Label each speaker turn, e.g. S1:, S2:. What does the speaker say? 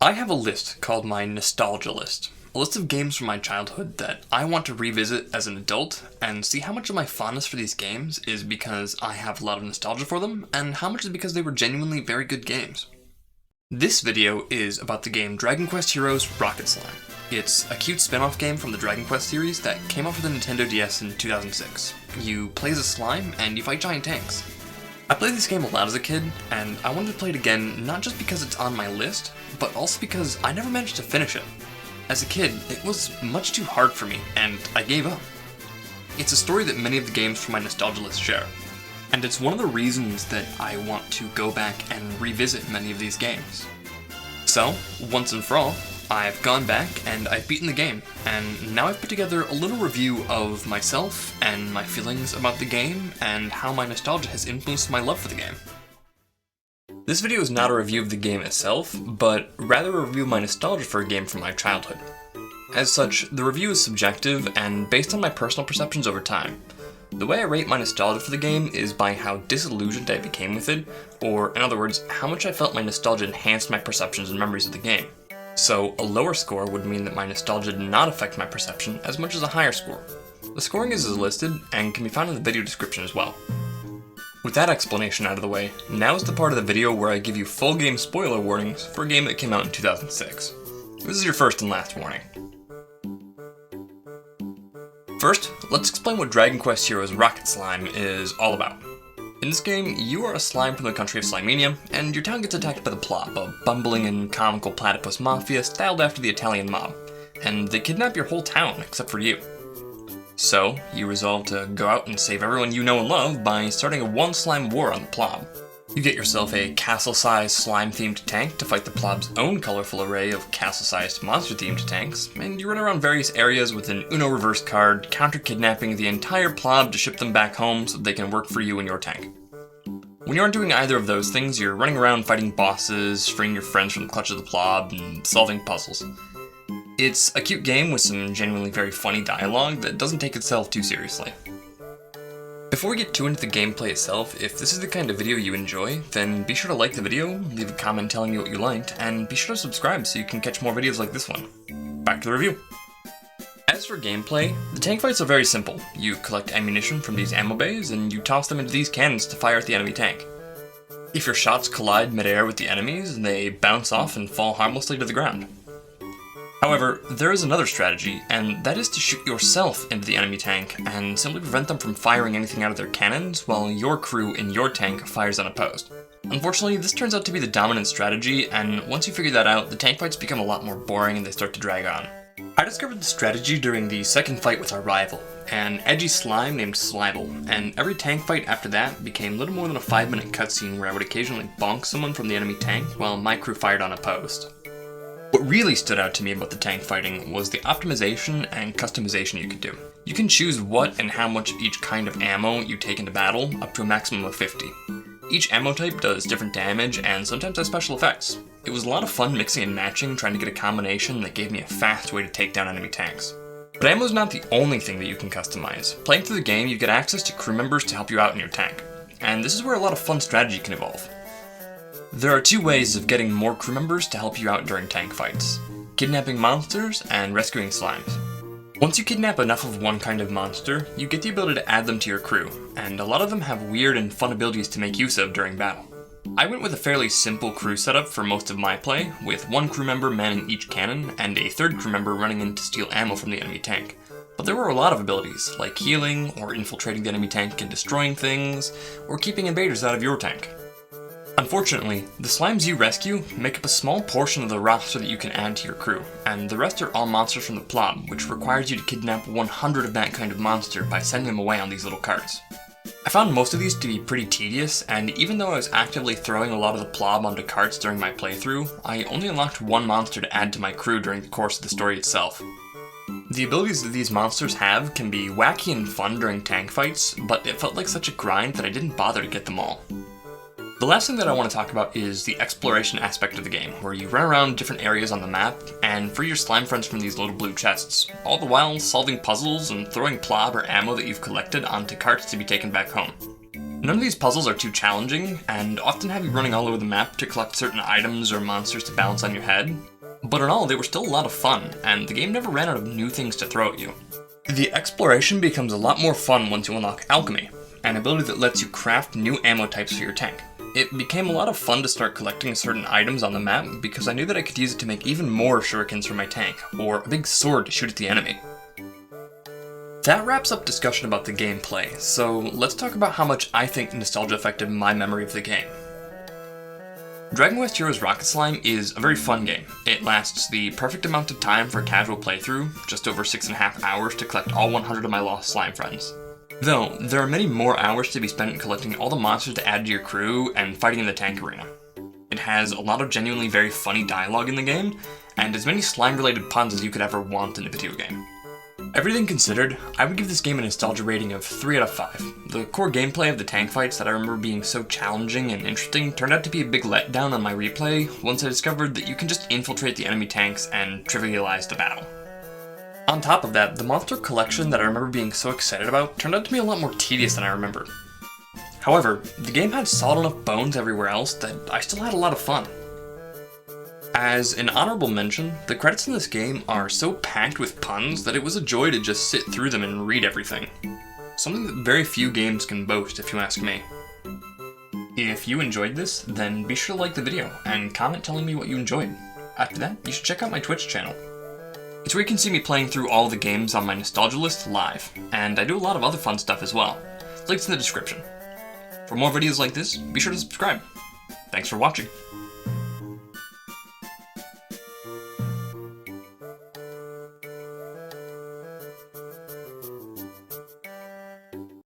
S1: I have a list called my nostalgia list. A list of games from my childhood that I want to revisit as an adult and see how much of my fondness for these games is because I have a lot of nostalgia for them and how much is because they were genuinely very good games. This video is about the game Dragon Quest Heroes Rocket Slime. It's a cute spin-off game from the Dragon Quest series that came out for the Nintendo DS in 2006. You play as a slime and you fight giant tanks. I played this game a lot as a kid, and I wanted to play it again not just because it's on my list, but also because I never managed to finish it. As a kid, it was much too hard for me, and I gave up. It's a story that many of the games from my nostalgia list share, and it's one of the reasons that I want to go back and revisit many of these games. So, once and for all, I've gone back and I've beaten the game, and now I've put together a little review of myself and my feelings about the game and how my nostalgia has influenced my love for the game. This video is not a review of the game itself, but rather a review of my nostalgia for a game from my childhood. As such, the review is subjective and based on my personal perceptions over time. The way I rate my nostalgia for the game is by how disillusioned I became with it, or in other words, how much I felt my nostalgia enhanced my perceptions and memories of the game. So, a lower score would mean that my nostalgia did not affect my perception as much as a higher score. The scoring is as listed, and can be found in the video description as well. With that explanation out of the way, now is the part of the video where I give you full game spoiler warnings for a game that came out in 2006. This is your first and last warning. First, let's explain what Dragon Quest Heroes Rocket Slime is all about. In this game, you are a slime from the country of Slimenia, and your town gets attacked by the Plop, a bumbling and comical platypus mafia styled after the Italian mob, and they kidnap your whole town except for you. So, you resolve to go out and save everyone you know and love by starting a one-slime war on the Plop. You get yourself a castle-sized slime-themed tank to fight the Plop's own colorful array of castle-sized monster-themed tanks, and you run around various areas with an Uno reverse card, counter-kidnapping the entire Plop to ship them back home so they can work for you and your tank. When you aren't doing either of those things, you're running around fighting bosses, freeing your friends from the clutches of the Plop, and solving puzzles. It's a cute game with some genuinely very funny dialogue that doesn't take itself too seriously. Before we get too into the gameplay itself, if this is the kind of video you enjoy, then be sure to like the video, leave a comment telling me what you liked, and be sure to subscribe so you can catch more videos like this one. Back to the review. As for gameplay, the tank fights are very simple. You collect ammunition from these ammo bays, and you toss them into these cannons to fire at the enemy tank. If your shots collide mid-air with the enemies, they bounce off and fall harmlessly to the ground. However, there is another strategy, and that is to shoot yourself into the enemy tank and simply prevent them from firing anything out of their cannons while your crew in your tank fires unopposed. Unfortunately, this turns out to be the dominant strategy, and once you figure that out, the tank fights become a lot more boring and they start to drag on. I discovered the strategy during the second fight with our rival, an edgy slime named Slible, and every tank fight after that became little more than a 5-minute cutscene where I would occasionally bonk someone from the enemy tank while my crew fired unopposed. What really stood out to me about the tank fighting was the optimization and customization you could do. You can choose what and how much of each kind of ammo you take into battle, up to a maximum of 50. Each ammo type does different damage and sometimes has special effects. It was a lot of fun mixing and matching, trying to get a combination that gave me a fast way to take down enemy tanks. But ammo is not the only thing that you can customize. Playing through the game, you get access to crew members to help you out in your tank. And this is where a lot of fun strategy can evolve. There are two ways of getting more crew members to help you out during tank fights: kidnapping monsters and rescuing slimes. Once you kidnap enough of one kind of monster, you get the ability to add them to your crew, and a lot of them have weird and fun abilities to make use of during battle. I went with a fairly simple crew setup for most of my play, with one crew member manning each cannon and a third crew member running in to steal ammo from the enemy tank. But there were a lot of abilities, like healing, or infiltrating the enemy tank and destroying things, or keeping invaders out of your tank. Unfortunately, the slimes you rescue make up a small portion of the roster that you can add to your crew, and the rest are all monsters from the Plop, which requires you to kidnap 100 of that kind of monster by sending them away on these little carts. I found most of these to be pretty tedious, and even though I was actively throwing a lot of the Plop onto carts during my playthrough, I only unlocked one monster to add to my crew during the course of the story itself. The abilities that these monsters have can be wacky and fun during tank fights, but it felt like such a grind that I didn't bother to get them all. The last thing that I want to talk about is the exploration aspect of the game, where you run around different areas on the map and free your slime friends from these little blue chests, all the while solving puzzles and throwing Plop or ammo that you've collected onto carts to be taken back home. None of these puzzles are too challenging, and often have you running all over the map to collect certain items or monsters to balance on your head. But in all, they were still a lot of fun, and the game never ran out of new things to throw at you. The exploration becomes a lot more fun once you unlock Alchemy, an ability that lets you craft new ammo types for your tank. It became a lot of fun to start collecting certain items on the map because I knew that I could use it to make even more shurikens for my tank, or a big sword to shoot at the enemy. That wraps up discussion about the gameplay, so let's talk about how much I think nostalgia affected my memory of the game. Dragon Quest Heroes Rocket Slime is a very fun game. It lasts the perfect amount of time for a casual playthrough, just over 6.5 hours to collect all 100 of my lost slime friends. Though, there are many more hours to be spent collecting all the monsters to add to your crew and fighting in the tank arena. It has a lot of genuinely very funny dialogue in the game, and as many slime-related puns as you could ever want in a video game. Everything considered, I would give this game a nostalgia rating of 3 out of 5. The core gameplay of the tank fights that I remember being so challenging and interesting turned out to be a big letdown on my replay once I discovered that you can just infiltrate the enemy tanks and trivialize the battle. On top of that, the monster collection that I remember being so excited about turned out to be a lot more tedious than I remembered. However, the game had solid enough bones everywhere else that I still had a lot of fun. As an honorable mention, the credits in this game are so packed with puns that it was a joy to just sit through them and read everything. Something that very few games can boast, if you ask me. If you enjoyed this, then be sure to like the video and comment telling me what you enjoyed. After that, you should check out my Twitch channel. It's where you can see me playing through all the games on my nostalgia list live, and I do a lot of other fun stuff as well. Links in the description. For more videos like this, be sure to subscribe. Thanks for watching.